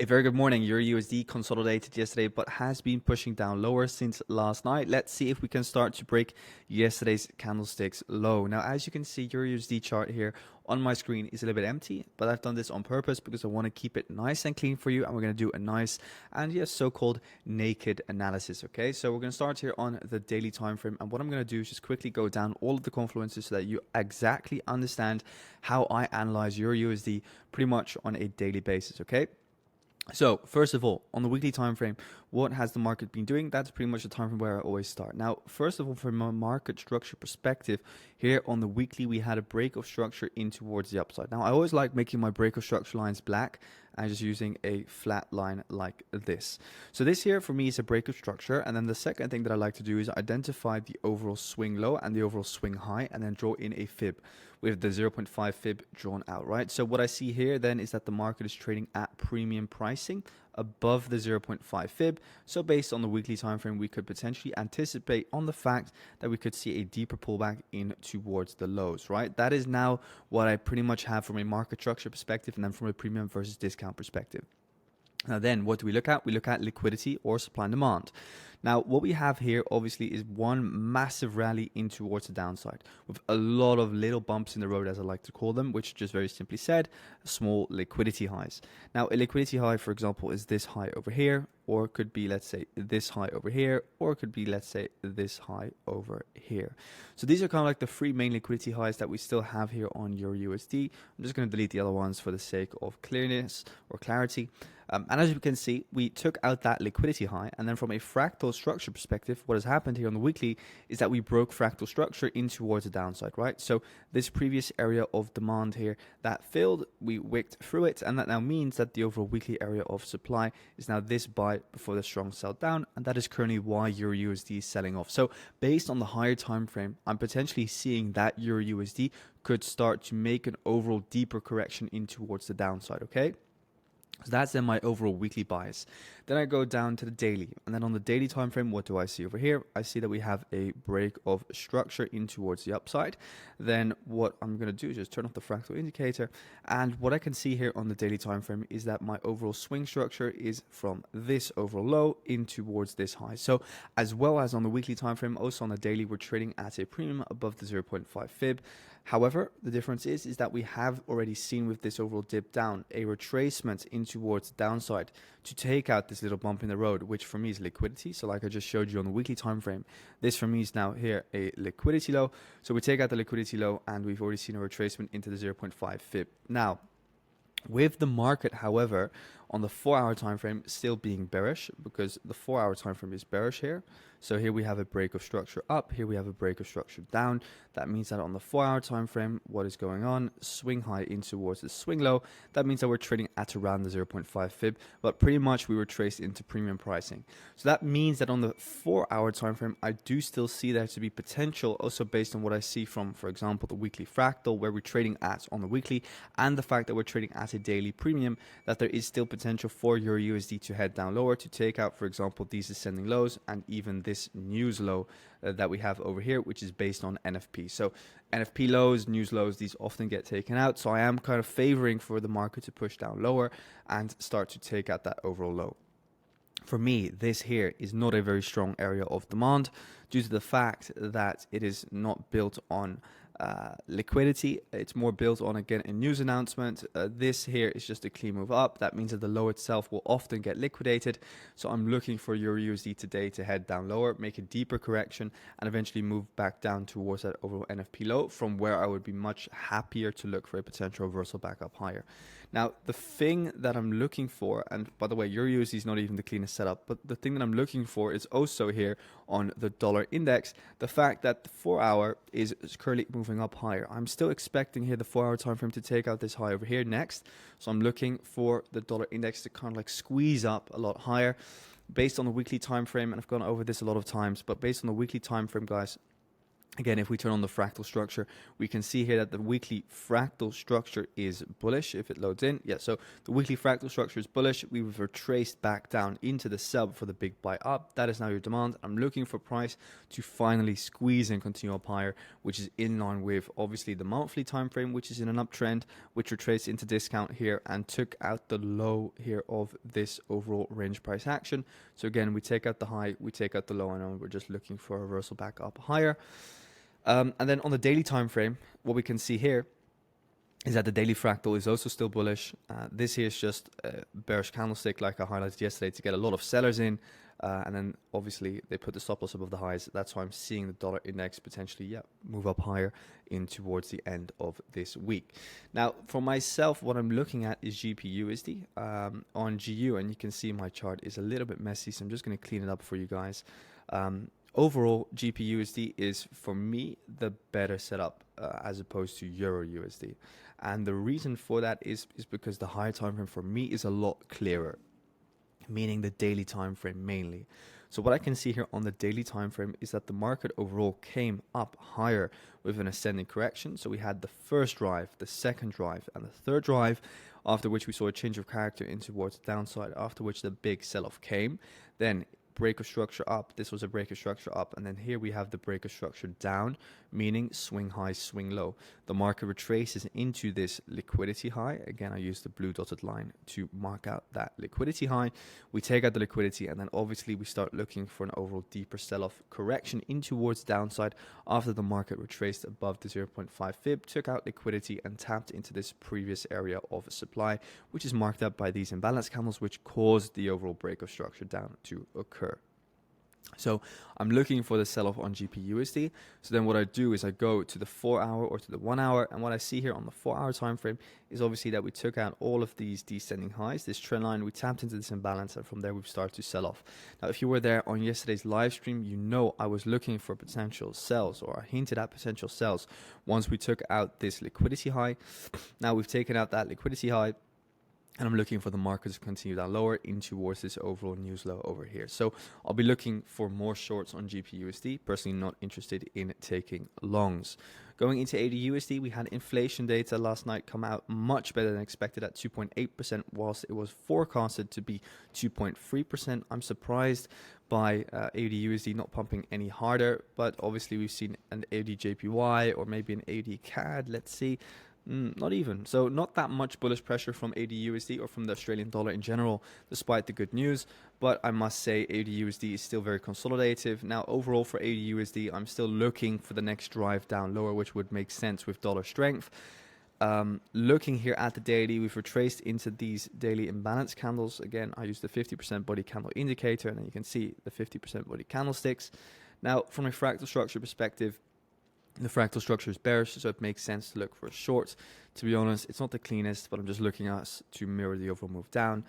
A very good morning. EURUSD consolidated yesterday, but has been pushing down lower since last night. Let's see if we can start to break yesterday's candlesticks low. Now, as you can see, EURUSD chart here on my screen is a little bit empty, but I've done this on purpose because I want to keep it nice and clean for you. And we're going to do a nice and yes, so-called naked analysis. Okay, so we're going to start here on the daily time frame. And what I'm going to do is just quickly go down all of the confluences so that you exactly understand how I analyze EURUSD pretty much on a daily basis. Okay. So first of all, on the weekly time frame, what has the market been doing? That's pretty much the time frame where I always start. Now, first of all, from a market structure perspective, here on the weekly, we had a break of structure in towards the upside. Now, I always like making my break of structure lines black and just using a flat line like this. So this here for me is a break of structure. And then the second thing that I like to do is identify the overall swing low and the overall swing high and then draw in a fib with the 0.5 fib drawn out, right? So what I see here then is that the market is trading at premium pricing above the 0.5 fib. So based on the weekly time frame, we could potentially anticipate on the fact that we could see a deeper pullback in towards the lows, right? That is now what I pretty much have from a market structure perspective and then from a premium versus discount perspective. Now then, what do we look at? We look at liquidity or supply and demand. Now, what we have here obviously is one massive rally in towards the downside with a lot of little bumps in the road, as I like to call them, which just very simply said, small liquidity highs. Now, a liquidity high, for example, is this high over here, or it could be, let's say, this high over here, or it could be, let's say, this high over here. So these are kind of like the three main liquidity highs that we still have here on EURUSD. I'm just going to delete the other ones for the sake of clearness or clarity. And as you can see, we took out that liquidity high, and then from a fractal structure perspective, what has happened here on the weekly is that we broke fractal structure in towards the downside, right? So this previous area of demand here that failed, we wicked through it, and that now means that the overall weekly area of supply is now this buy before the strong sell down, and that is currently why EURUSD is selling off. So based on the higher time frame, I'm potentially seeing that EURUSD could start to make an overall deeper correction in towards the downside, okay? So that's then my overall weekly bias. Then I go down to the daily, and then on the daily time frame, what do I see over here? I see that we have a break of structure in towards the upside. Then what I'm going to do is just turn off the fractal indicator, and what I can see here on the daily time frame is that my overall swing structure is from this overall low in towards this high. So as well as on the weekly time frame, also on the daily, we're trading at a premium above the 0.5 fib. However, the difference is that we have already seen with this overall dip down a retracement in towards the downside to take out this little bump in the road, which for me is liquidity. So like I just showed you on the weekly time frame, this for me is now here a liquidity low. So we take out the liquidity low and we've already seen a retracement into the 0.5 fib. Now, with the market, however, on the 4-hour time frame still being bearish, because the 4-hour time frame is bearish here. So here we have a break of structure up, here we have a break of structure down. That means that on the 4-hour time frame, what is going on? Swing high in towards the swing low. That means that we're trading at around the 0.5 fib, but pretty much we were traced into premium pricing. So that means that on the 4-hour time frame, I do still see there to be potential, also based on what I see from, for example, the weekly fractal, where we're trading at on the weekly, and the fact that we're trading at a daily premium, that there is still potential for your USD to head down lower, to take out, for example, these ascending lows and even this news low that we have over here, which is based on NFP. So NFP lows, news lows, these often get taken out. So I am kind of favoring for the market to push down lower and start to take out that overall low. For me, this here is not a very strong area of demand due to the fact that it is not built on liquidity. It's more built on, again, a news announcement. This here is just a clean move up. That means that the low itself will often get liquidated. So I'm looking for EURUSD today to head down lower, make a deeper correction, and eventually move back down towards that overall NFP low, from where I would be much happier to look for a potential reversal back up higher. Now, the thing that I'm looking for, and by the way, EURUSD is not even the cleanest setup, but the thing that I'm looking for is also here on the dollar index, the fact that the 4-hour is currently moving up higher. I'm still expecting here the 4-hour time frame to take out this high over here next. So I'm looking for the dollar index to kind of like squeeze up a lot higher based on the weekly time frame. And I've gone over this a lot of times, but based on the weekly time frame, guys, Again, if we turn on the fractal structure, we can see here that the weekly fractal structure is bullish if it loads in. Yeah, so the weekly fractal structure is bullish. We've retraced back down into the sub for the big buy up. That is now your demand. I'm looking for price to finally squeeze and continue up higher, which is in line with obviously the monthly time frame, which is in an uptrend, which retraced into discount here and took out the low here of this overall range price action. So again, we take out the high, we take out the low, and we're just looking for a reversal back up higher. And then on the daily time frame, what we can see here is that the daily fractal is also still bullish. This here is just a bearish candlestick like I highlighted yesterday to get a lot of sellers in. And then obviously they put the stop loss above the highs. That's why I'm seeing the dollar index potentially move up higher in towards the end of this week. Now for myself, what I'm looking at is GBPUSD on GU, and you can see my chart is a little bit messy, so I'm just going to clean it up for you guys. Overall, GBPUSD is, for me, the better setup as opposed to EURUSD. And the reason for that is because the higher time frame for me is a lot clearer, meaning the daily time frame mainly. So what I can see here on the daily time frame is that the market overall came up higher with an ascending correction. So we had the first drive, the second drive, and the third drive, after which we saw a change of character in towards the downside, after which the big sell-off came. Then break of structure up, this was a break of structure up, and then here we have the break of structure down, meaning swing high, swing low. The market retraces into this liquidity high. Again, I use the blue dotted line to mark out that liquidity high. We take out the liquidity, and then obviously we start looking for an overall deeper sell-off correction in towards downside after the market retraced above the 0.5 fib, took out liquidity and tapped into this previous area of supply, which is marked up by these imbalance candles, which caused the overall break of structure down to occur. So I'm looking for the sell-off on GBPUSD. So then what I do is I go to the 4 hour or to the 1 hour, and what I see here on the 4 hour time frame is obviously that we took out all of these descending highs, this trend line, we tapped into this imbalance, and from there we've started to sell off. Now if you were there on yesterday's live stream, you know I was looking for potential sells, or I hinted at potential sells once we took out this liquidity high. Now we've taken out that liquidity high, and I'm looking for the market to continue down lower in towards this overall news low over here. So I'll be looking for more shorts on GBPUSD. Personally, not interested in taking longs. Going into AUDUSD, we had inflation data last night come out much better than expected at 2.8%, whilst it was forecasted to be 2.3%. I'm surprised by AUDUSD not pumping any harder, but obviously we've seen an AUDJPY or maybe an AUDCAD. Let's see. Not even. So not that much bullish pressure from AUDUSD or from the Australian dollar in general, despite the good news. But I must say AUDUSD is still very consolidative. Now overall for AUDUSD, I'm still looking for the next drive down lower, which would make sense with dollar strength. Looking here at the daily, we've retraced into these daily imbalance candles. Again, I use the 50% body candle indicator, and then you can see the 50% body candlesticks. Now from a fractal structure perspective, the fractal structure is bearish, so it makes sense to look for a short. To be honest, it's not the cleanest, but I'm just looking at us to mirror the overall move down.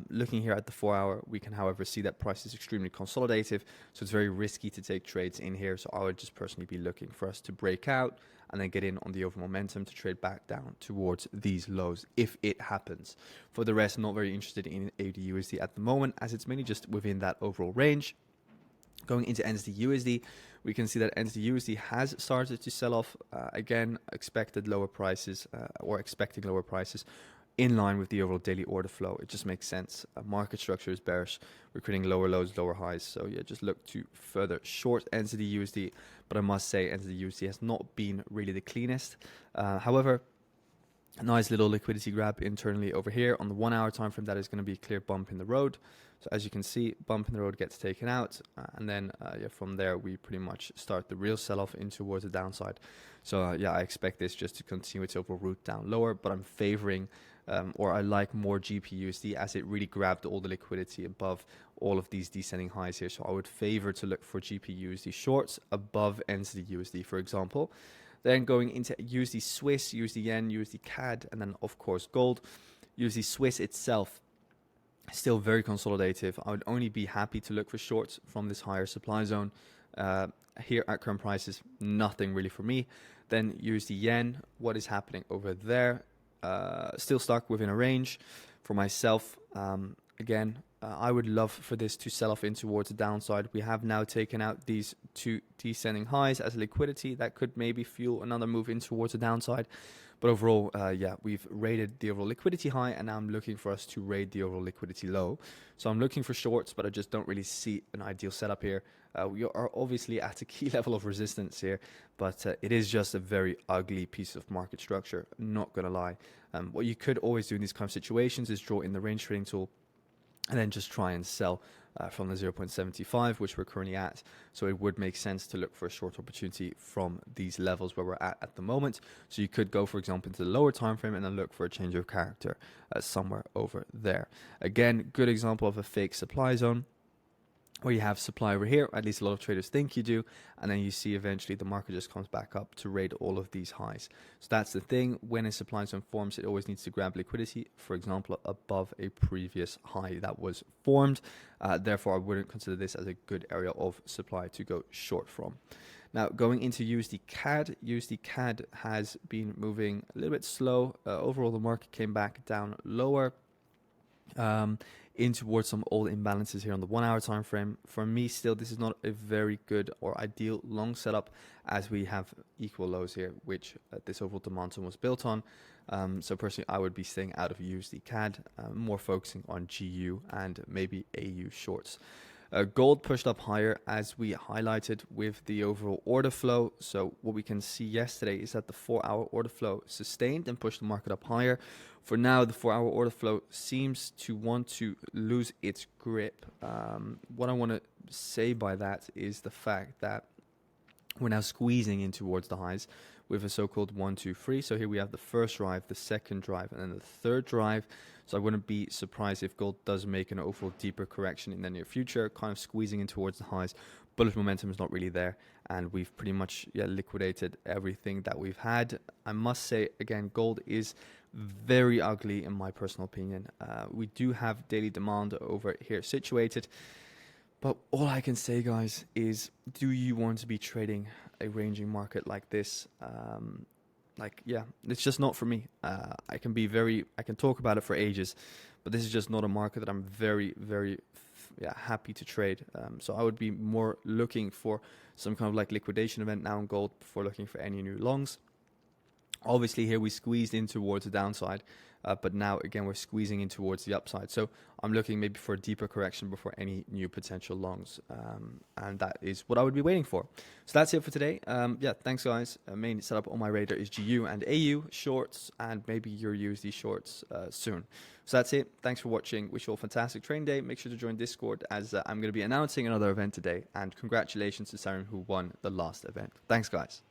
Looking here at the 4 hour, we can, however, see that price is extremely consolidative, so it's very risky to take trades in here. So I would just personally be looking for us to break out and then get in on the overall momentum to trade back down towards these lows if it happens. For the rest, I'm not very interested in AUDUSD at the moment, as it's mainly just within that overall range. Going into NZDUSD, we can see that NZDUSD has started to sell off. Again, expecting lower prices in line with the overall daily order flow. It just makes sense. Market structure is bearish. We're creating lower lows, lower highs. So yeah, just look to further short NZDUSD. But I must say NZDUSD has not been really the cleanest. However, a nice little liquidity grab internally over here on the 1 hour time frame. That is going to be a clear bump in the road. So as you can see, bump in the road gets taken out, and then from there we pretty much start the real sell-off in towards the downside. So I expect this just to continue its overall route down lower, but I'm favoring or I like more GBPUSD as it really grabbed all the liquidity above all of these descending highs here. So I would favor to look for GBPUSD shorts above NZDUSD, for example. Then going into USDSwiss, USD yen, USDCAD, and then of course gold. USDSwiss itself still very consolidative. I would only be happy to look for shorts from this higher supply zone. Here at current prices, nothing really for me. Then USD yen, what is happening over there? Still stuck within a range. For myself, again, I would love for this to sell off in towards the downside. We have now taken out these two descending highs as liquidity. That could maybe fuel another move in towards the downside. But overall, yeah, we've rated the overall liquidity high, and now I'm looking for us to raid the overall liquidity low. So I'm looking for shorts, but I just don't really see an ideal setup here. We are obviously at a key level of resistance here, but it is just a very ugly piece of market structure, not going to lie. What you could always do in these kind of situations is draw in the range trading tool and then just try and sell from the 0.75, which we're currently at. So it would make sense to look for a short opportunity from these levels where we're at the moment. So you could go, for example, into the lower time frame and then look for a change of character somewhere over there. Again, good example of a fake supply zone, where you have supply over here, at least a lot of traders think you do, and then you see eventually the market just comes back up to raid all of these highs. So that's the thing, when a supply zone forms, it always needs to grab liquidity, for example, above a previous high that was formed. Therefore, I wouldn't consider this as a good area of supply to go short from. Now, going into USDCAD, USDCAD has been moving a little bit slow. Overall, the market came back down lower. In towards some old imbalances here on the 1 hour time frame. For me, still, this is not a very good or ideal long setup, as we have equal lows here, which this overall demand zone was built on. So personally, I would be staying out of USDCAD, more focusing on GU and maybe AU shorts. Gold pushed up higher, as we highlighted with the overall order flow. So what we can see yesterday is that the 4 hour order flow sustained and pushed the market up higher. For now, the 4 hour order flow seems to want to lose its grip. What I want to say by that is the fact that we're now squeezing in towards the highs with a so-called 1, 2, 3. So here we have the first drive, the second drive, and then the third drive. So I wouldn't be surprised if gold does make an overall deeper correction in the near future, kind of squeezing in towards the highs. Bullish momentum is not really there, and we've pretty much liquidated everything that we've had. I must say, again, gold is very ugly in my personal opinion. We do have daily demand over here situated. But all I can say, guys, is do you want to be trading a ranging market like this? Yeah, it's just not for me. I can talk about it for ages, but this is just not a market that I'm very, very happy to trade. So I would be more looking for some kind of like liquidation event now in gold before looking for any new longs. Obviously, here we squeezed in towards the downside, but now again we're squeezing in towards the upside. So I'm looking maybe for a deeper correction before any new potential longs, and that is what I would be waiting for. So that's it for today. Yeah, thanks guys. Main setup on my radar is GU and AU shorts, and maybe EURUSD shorts soon. So that's it. Thanks for watching. Wish you all a fantastic trading day. Make sure to join Discord, as I'm going to be announcing another event today. And congratulations to Sarim, who won the last event. Thanks guys.